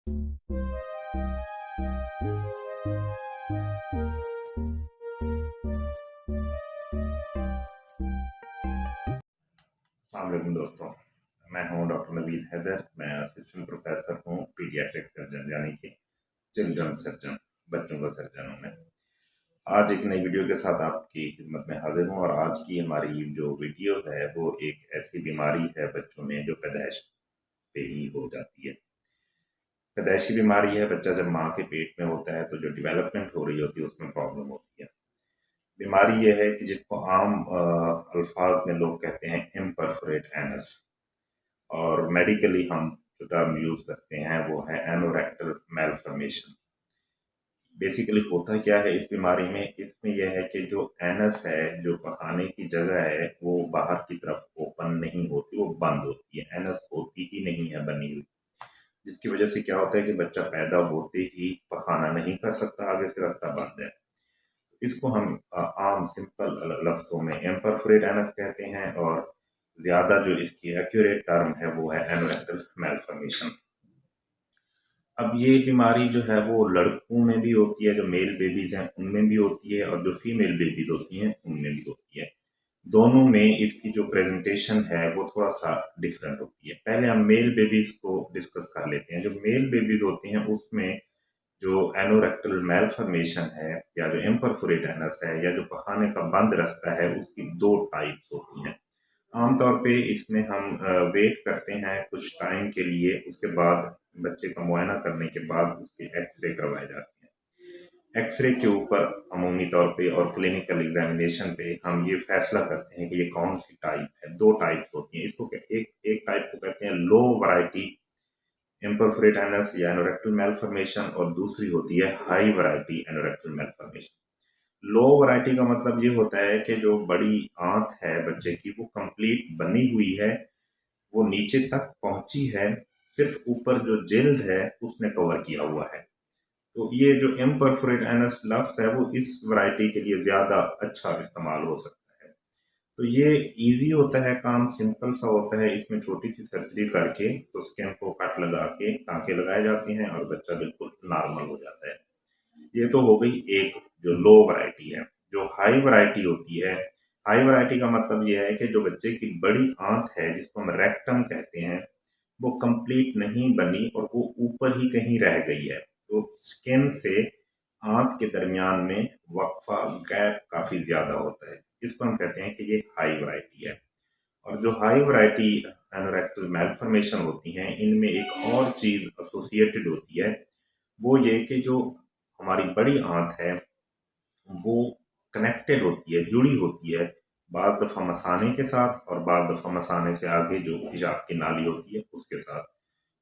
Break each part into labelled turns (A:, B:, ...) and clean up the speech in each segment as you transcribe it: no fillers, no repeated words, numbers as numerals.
A: अस्सलामुअलैकुम दोस्तों, मैं हूं डॉक्टर नवीद हैदर। मैं असिस्टेंट प्रोफेसर हूं पीडियाट्रिक सर्जन यानी कि चिल्ड्रन सर्जन, बच्चों का सर्जन हूं मैं। आज एक नई वीडियो के साथ आपकी खिदमत में हाजिर हूं और आज की हमारी जो वीडियो है वो एक ऐसी बीमारी है बच्चों में जो पैदाइश पे ही हो जाती है। पैदाइशी बीमारी है, बच्चा जब माँ के पेट में होता है तो जो डेवलपमेंट हो रही होती है उसमें प्रॉब्लम होती है। बीमारी यह है कि जिसको आम अल्फाज में लोग कहते हैं इम्परफोरेट एनस, और मेडिकली हम जो टर्म यूज करते हैं वो है एनोरेक्टल मैलफॉर्मेशन। बेसिकली होता क्या है इस बीमारी में? इसमें यह है कि जो एनस है, जो पखाने की जगह है, वो बाहर की तरफ ओपन नहीं होती, वो बंद होती है। एनस होती ही नहीं है बनी हुई, जिसकी वजह से क्या होता है कि बच्चा पैदा होते ही पखाना नहीं कर सकता, आगे से रास्ता बंद है। इसको हम आम सिंपल लफ्जों में इम्परफोरेट एनस कहते हैं, और ज्यादा जो इसकी एक्यूरेट टर्म है वो है एनोरेक्टल मैलफॉर्मेशन। अब ये बीमारी जो है वो लड़कों में भी होती है, जो मेल बेबीज हैं उनमें भी होती है, और जो फीमेल बेबीज होती हैं उनमें भी होती है। दोनों में इसकी जो प्रेजेंटेशन है वो थोड़ा सा डिफरेंट होती है। पहले हम मेल बेबीज को डिस्कस कर लेते हैं। जो मेल बेबीज होती हैं उसमें जो एनोरेक्टल मैलफॉर्मेशन है, या जो इम्परफोरेट एनस है, या जो पखाने का बंद रास्ता है, उसकी दो टाइप्स होती हैं। आमतौर पे इसमें हम वेट करते हैं कुछ टाइम के लिए, उसके बाद बच्चे का मुआयना करने के बाद उसके एक्सरे करवाए जाते हैं। एक्सरे के ऊपर अमूमी तौर पे और क्लिनिकल एग्जामिनेशन पे हम ये फैसला करते हैं कि ये कौन सी टाइप है। दो टाइप्स होती हैं इसको, एक टाइप को कहते हैं लो वैरायटी इम्परफोरेट एनस या एनोरेक्टल मैलफॉर्मेशन, और दूसरी होती है हाई वैरायटी एनोरेक्टल मैलफॉर्मेशन। लो वैरायटी का मतलब ये होता है कि जो बड़ी आंत है बच्चे की वो कंप्लीट बनी हुई है, वो नीचे तक पहुंची है, सिर्फ ऊपर जो जिल्द है उसने कवर किया हुआ है। तो ये जो इम्परफोरेट एनस लफ्ज है वो इस वैरायटी के लिए ज्यादा अच्छा इस्तेमाल हो सकता है। तो ये इजी होता है, काम सिंपल सा होता है। इसमें छोटी सी सर्जरी करके तो स्किन को कट लगा के टाँके लगाए जाते हैं और बच्चा बिल्कुल नॉर्मल हो जाता है। ये तो हो गई एक जो लो वैरायटी है। जो हाई वैरायटी होती है, हाई वैरायटी का मतलब ये है कि जो बच्चे की बड़ी आंत है जिसको हम रेक्टम कहते हैं, वो कंप्लीट नहीं बनी और वो ऊपर ही कहीं रह गई है। तो स्किन से आंत के दरमियान में वक्फा गैप काफी ज्यादा होता है, इसको हम कहते हैं कि ये हाई वैरायटी है। और जो हाई वैरायटी एनोरेक्टल मैलफॉर्मेशन होती हैं, इनमें एक और चीज एसोसिएटेड होती है, वो ये कि जो हमारी बड़ी आंत है वो कनेक्टेड होती है, जुड़ी होती है, बाद दफ़ा मसाने के साथ और बाद दफ़ा मसाने से आगे जो पेशाब की नाली होती है उसके साथ।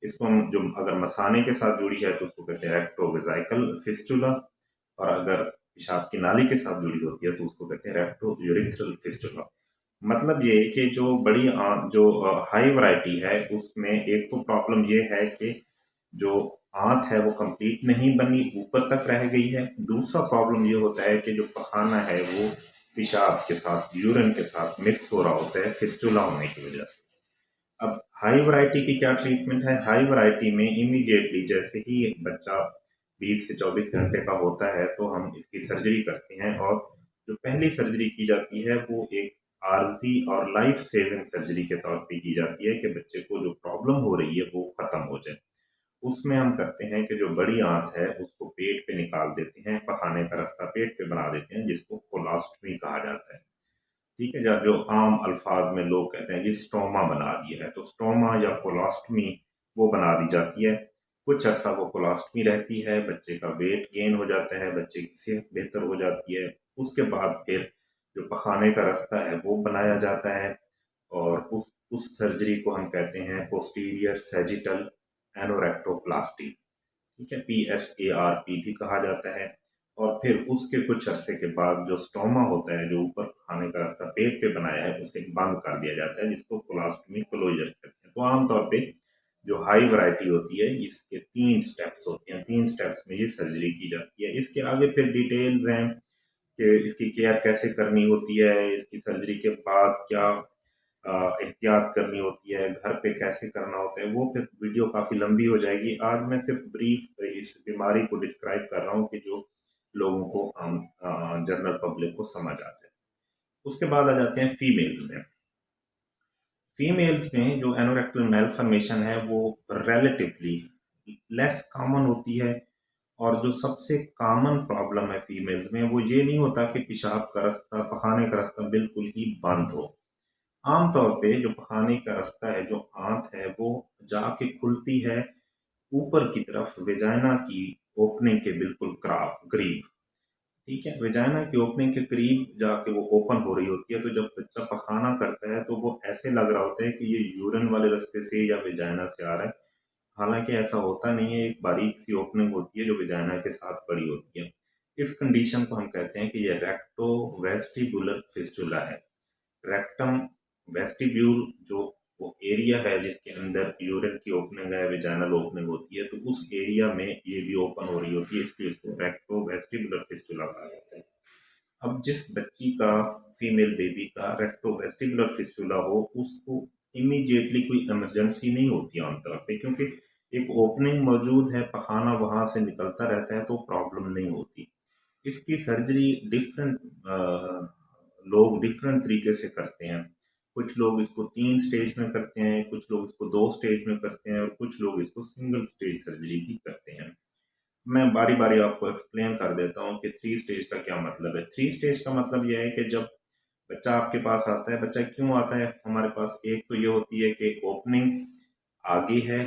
A: इसको हम जो अगर मसाने के साथ जुड़ी है तो उसको कहते हैं रेक्टोवेजाइकल फिस्टुला, और अगर पेशाब की नाली के साथ जुड़ी होती है तो उसको कहते हैं रेक्टो यूरिथ्रल फिस्टुला। मतलब ये कि जो बड़ी जो हाई वैरायटी है उसमें एक तो प्रॉब्लम ये है कि जो आंत है वो कंप्लीट नहीं बनी, ऊपर तक रह गई है। दूसरा प्रॉब्लम ये होता है कि जो पखाना है वो पेशाब के साथ, यूरिन के साथ मिक्स हो रहा होता है फिस्टुला होने की वजह से। अब हाई वैरायटी की क्या ट्रीटमेंट है? हाई वैरायटी में इमीडिएटली जैसे ही बच्चा 20 से 24 घंटे का होता है तो हम इसकी सर्जरी करते हैं, और जो पहली सर्जरी की जाती है वो एक आर्जी और लाइफ सेविंग सर्जरी के तौर पे की जाती है कि बच्चे को जो प्रॉब्लम हो रही है वो खत्म हो जाए। उसमें हम करते हैं कि जो बड़ी आंत है उसको पेट पे निकाल देते हैं, पखाने का रास्ता पेट पे बना देते हैं, जिसको कोलास्टमी कहा जाता है। ठीक है, जो आम अल्फाज में लोग कहते हैं कि स्टोमा बना दिया है, तो स्टोमा या कोलास्टमी वो बना दी जाती है। कुछ अर्सा वो कोलास्टमी रहती है, बच्चे का वेट गेन हो जाता है, बच्चे की सेहत बेहतर हो जाती है। उसके बाद फिर जो पखाने का रास्ता है वो बनाया जाता है, और उस सर्जरी को हम कहते हैं पोस्टीरियर सैजिटल एनोरेक्टोप्लास्टी। ठीक है, PSARP भी कहा जाता है। और फिर उसके कुछ अरसे के बाद जो स्टोमा होता है, जो ऊपर खाने का रास्ता पेट पे बनाया है, उसे बंद कर दिया जाता है, जिसको कोलास्टमी क्लोजर कहते हैं। तो आमतौर पे जो हाई वैरायटी होती है इसके 3 स्टेप्स होते हैं, 3 स्टेप्स में ये सर्जरी की जाती है। इसके आगे फिर डिटेल्स हैं कि इसकी केयर कैसे करनी होती है, इसकी सर्जरी के बाद क्या एहतियात करनी होती है, घर पे कैसे करना होता है, वो फिर वीडियो काफ़ी लंबी हो जाएगी। आज मैं सिर्फ ब्रीफ इस बीमारी को डिस्क्राइब कर रहा हूँ कि जो लोगों को आम जनरल पब्लिक को समझ आ जाए। उसके बाद आ जाते हैं फीमेल्स में। फीमेल्स में जो एनोरेक्टल मैलफॉर्मेशन है वो रिलेटिवली लेस कॉमन होती है, और जो सबसे कॉमन प्रॉब्लम है फीमेल्स में वो ये नहीं होता कि पेशाब का रास्ता, पखाने का रास्ता बिल्कुल ही बंद हो। आमतौर पे जो पखाने का रास्ता है, जो आंत है, वो जाके खुलती है ऊपर की तरफ वेजाइना की ओपनिंग के बिल्कुल करीब। ठीक है, वेजाइना की ओपनिंग के करीब जाके वो ओपन हो रही होती है। तो जब बच्चा पखाना करता है तो वो ऐसे लग रहा होता है कि ये यूरिन वाले रास्ते से या वेजाइना से आ रहा है। हालांकि ऐसा होता नहीं है, एक बारीक सी ओपनिंग होती है जो वेजाइना के साथ बड़ी होती है। इस कंडीशन को हम कहते हैं कि ये रेक्टो वेस्टिबुलर फिस्टुला है। रेक्टम वेस्टिब्यूल जो वो एरिया है जिसके अंदर यूरिन की ओपनिंग है, वेजाइनल ओपनिंग होती है, तो उस एरिया में ये भी ओपन हो रही होती है, इसलिए इसको रेक्टो वेस्टिबुलर फिस्टुला कहा जाता है। अब जिस बच्ची का, फीमेल बेबी का रेक्टो वेस्टिबुलर फिस्टुला हो, उसको इमीडिएटली कोई इमरजेंसी नहीं होती आमतौर पे, क्योंकि एक ओपनिंग मौजूद है, पखाना वहां से निकलता रहता है, तो प्रॉब्लम नहीं होती। इसकी सर्जरी डिफरेंट लोग डिफरेंट तरीके से करते हैं। कुछ लोग इसको 3 स्टेज में करते हैं, कुछ लोग इसको 2 स्टेज में करते हैं, और कुछ लोग इसको सिंगल स्टेज सर्जरी भी करते हैं। मैं बारी बारी आपको एक्सप्लेन कर देता हूँ कि 3 स्टेज का क्या मतलब है। 3 स्टेज का मतलब यह है कि जब बच्चा आपके पास आता है, बच्चा क्यों आता है हमारे पास, एक तो ये होती है कि ओपनिंग आगे है,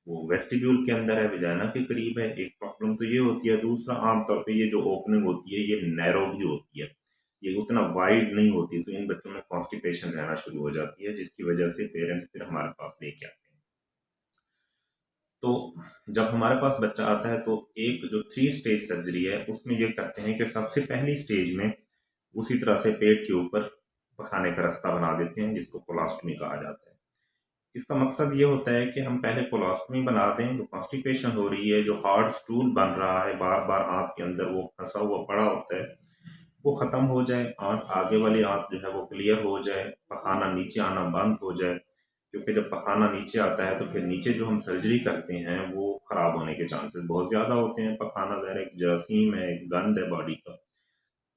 A: वो वेस्टिब्यूल के अंदर है, विजाइना के करीब है, एक प्रॉब्लम तो ये होती है। दूसरा, आमतौर पे ये जो ओपनिंग होती है ये नैरो भी होती है, ये उतना वाइड नहीं होती, तो इन बच्चों में कॉन्स्टिपेशन रहना शुरू हो जाती है, जिसकी वजह से पेरेंट्स फिर हमारे पास लेके आते हैं। तो जब हमारे पास बच्चा आता है तो एक जो 3 स्टेज सर्जरी है उसमें ये करते हैं कि सबसे पहली स्टेज में उसी तरह से पेट के ऊपर पखाने का रास्ता बना देते हैं, जिसको कोलोस्टमी कहा जाता है। इसका मकसद ये होता है कि हम पहले कोलोस्टमी बना दें, जो कॉन्स्टिपेशन हो रही है, जो हार्ड स्टूल बन रहा है बार बार आंत के अंदर, वो फंसा हुआ पड़ा होता है, वो खत्म हो जाए, आंत आगे वाली आंत जो है वो क्लियर हो जाए, पखाना नीचे आना बंद हो जाए। क्योंकि जब पखाना नीचे आता है तो फिर नीचे जो हम सर्जरी करते हैं वो खराब होने के चांसेस बहुत ज़्यादा होते हैं। पखाना ज़ाहिर एक जरासीम है, एक गंद है बॉडी का।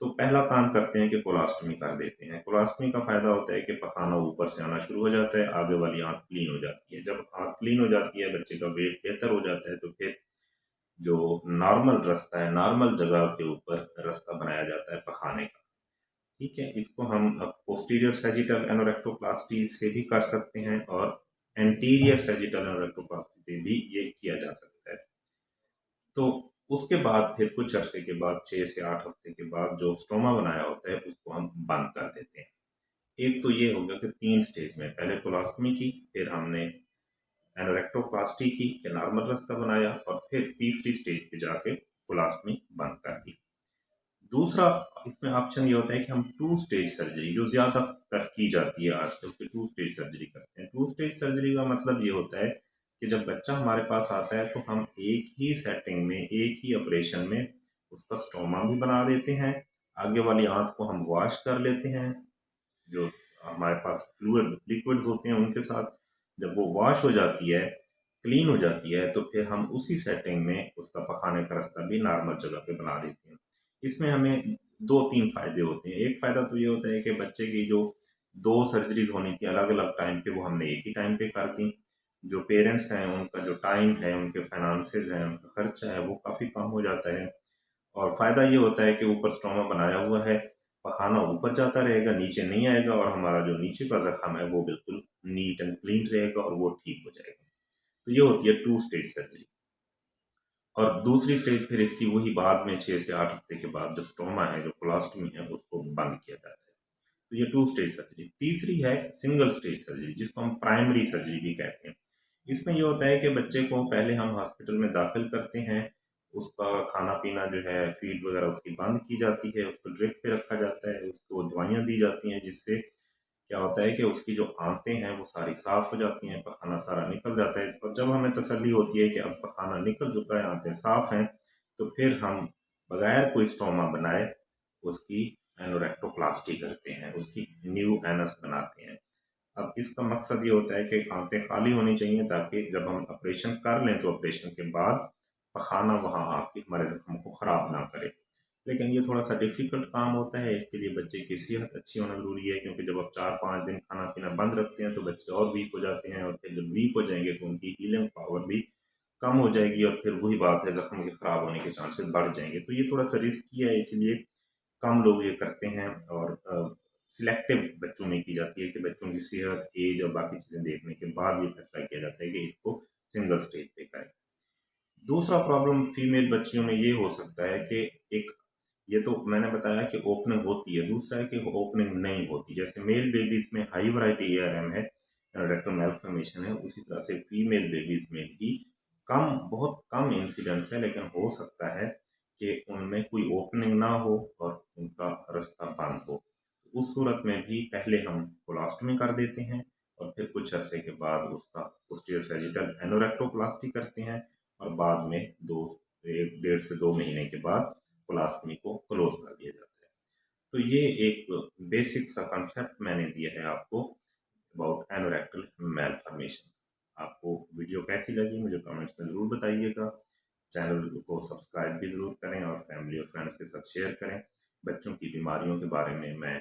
A: तो पहला काम करते हैं कि कोलास्टमी कर देते हैं। कोलास्टमी का फ़ायदा होता है कि पखाना ऊपर से आना शुरू हो जाता है, आगे वाली आंत क्लीन हो जाती है। जब आंत क्लीन हो जाती है, बच्चे का वेट बेहतर हो जाता है, तो फिर जो नॉर्मल रास्ता है, नॉर्मल जगह के ऊपर रास्ता बनाया जाता है पखाने का। ठीक है, इसको हम पोस्टीरियर सैजिटल एनोरेक्टोप्लास्टी से भी कर सकते हैं, और एंटीरियर सैजिटल एनोरेक्टोप्लास्टी से भी ये किया जा सकता है। तो उसके बाद फिर कुछ अरसे के बाद, 6 से 8 हफ्ते के बाद, जो स्टोमा बनाया होता है उसको हम बंद कर देते हैं। एक तो ये हो गया कि 3 स्टेज में पहले कोलास्टमी की, फिर हमने एनोरेक्टोप्लास्टी की कि नॉर्मल रास्ता बनाया, और फिर तीसरी स्टेज पे जाके कोलास्टमी बंद कर दी। दूसरा इसमें ऑप्शन ये होता है कि हम 2 स्टेज सर्जरी, जो ज़्यादातर की जाती है आजकल के, 2 स्टेज सर्जरी करते हैं। 2 स्टेज सर्जरी का मतलब ये होता है कि जब बच्चा हमारे पास आता है तो हम एक ही सेटिंग में, एक ही ऑपरेशन में उसका स्टोमा भी बना देते हैं, आगे वाली आंत को हम वॉश कर लेते हैं, जो हमारे पास फ्लूइड लिक्विड्स होते हैं उनके साथ। जब वो वॉश हो जाती है, क्लीन हो जाती है, तो फिर हम उसी सेटिंग में उसका पखाने का रास्ता भी नॉर्मल जगह पे बना देते हैं। इसमें हमें 2-3 फ़ायदे होते हैं। एक फ़ायदा तो ये होता है कि बच्चे की जो 2 सर्जरीज़ होनी थी अलग अलग टाइम पे, वो हमने एक ही टाइम पे कर दी। जो पेरेंट्स हैं उनका जो टाइम है, उनके फाइनेंसेस हैं, उनका खर्चा है, वो काफ़ी कम हो जाता है। और फ़ायदा ये होता है कि ऊपर स्टोमा बनाया हुआ है, पखाना ऊपर जाता रहेगा, नीचे नहीं आएगा, और हमारा जो नीचे का ज़ख्म है वो बिल्कुल नीट एंड क्लीन रहेगा और वो ठीक हो जाएगा। तो ये होती है 2 स्टेज सर्जरी। और दूसरी स्टेज फिर इसकी वही बाद में 6 से 8 हफ्ते के बाद जो स्टोमा है, जो कोलास्टमी है, उसको बंद किया जाता है। तो ये 2 स्टेज सर्जरी। तीसरी है सिंगल स्टेज सर्जरी, जिसको हम प्राइमरी सर्जरी भी कहते हैं। इसमें ये होता है कि बच्चे को पहले हम हॉस्पिटल में दाखिल करते हैं, उसका खाना पीना जो है, फीड वगैरह उसकी बंद की जाती है, उसको ड्रिप पे रखा जाता है, उसको दवाइयाँ दी जाती हैं, जिससे क्या होता है कि उसकी जो आंतें हैं वो सारी साफ हो जाती हैं, पखाना सारा निकल जाता है। और जब हमें तसल्ली होती है कि अब पखाना निकल चुका है, आंतें साफ हैं, तो फिर हम बगैर कोई स्टोमा बनाए उसकी एनोरेक्टोप्लास्टी करते हैं, उसकी न्यू एनस बनाते हैं। अब इसका मकसद ये होता है कि आंतें खाली होनी चाहिए ताकि जब हम ऑपरेशन कर लें तो ऑपरेशन के बाद पखाना वहाँ आके हमारे जख्म को ख़राब ना करे। लेकिन ये थोड़ा सा डिफ़िकल्ट काम होता है, इसके लिए बच्चे की सेहत अच्छी होना ज़रूरी है, क्योंकि जब आप 4-5 दिन खाना पीना बंद रखते हैं तो बच्चे और वीक हो जाते हैं, और फिर जब वीक हो जाएंगे तो उनकी हीलिंग पावर भी कम हो जाएगी, और फिर वही बात है, जख्म के ख़राब होने के चांसेस बढ़ जाएंगे। तो ये थोड़ा सा रिस्की है, इसीलिए कम लोग ये करते हैं, और सिलेक्टिव बच्चों में की जाती है कि बच्चों की सेहत, एज और बाकी चीज़ें देखने के बाद ये फैसला किया जाता है कि इसको सिंगल स्टेज पे करें। दूसरा प्रॉब्लम फीमेल बच्चियों में ये हो सकता है कि एक, ये तो मैंने बताया कि ओपनिंग होती है, दूसरा है कि ओपनिंग नहीं होती। जैसे मेल बेबीज में हाई वैरायटी एआरएम है, रेक्टल मैल्फॉर्मेशन है, उसी तरह से फीमेल बेबीज में भी बहुत कम इंसिडेंट्स है, लेकिन हो सकता है कि उनमें कोई ओपनिंग ना हो और उनका रास्ता बंद हो। उस सूरत में भी पहले हम कोलास्टमी कर देते हैं, और फिर कुछ अरसे के बाद उसका पोस्टीरियर सैजिटल एनोरेक्टोप्लास्टी करते हैं, और बाद में 1.5 से 2 महीने के बाद कोलास्टमी को क्लोज कर दिया जाता है। तो ये एक बेसिक सा कंसेप्ट मैंने दिया है आपको अबाउट एनोरेक्टल मैलफॉर्मेशन। आपको वीडियो कैसी लगी मुझे कमेंट्स में ज़रूर बताइएगा। चैनल को सब्सक्राइब भी ज़रूर करें और फैमिली और फ्रेंड्स के साथ शेयर करें। बच्चों की बीमारियों के बारे में मैं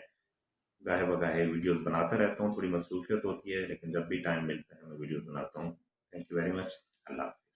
A: गाहे बगाहे वीडियोस बनाता रहता हूँ, थोड़ी मसरूफियत होती है, लेकिन जब भी टाइम मिलता है मैं वीडियोस बनाता हूँ। Thank you very much. Allah.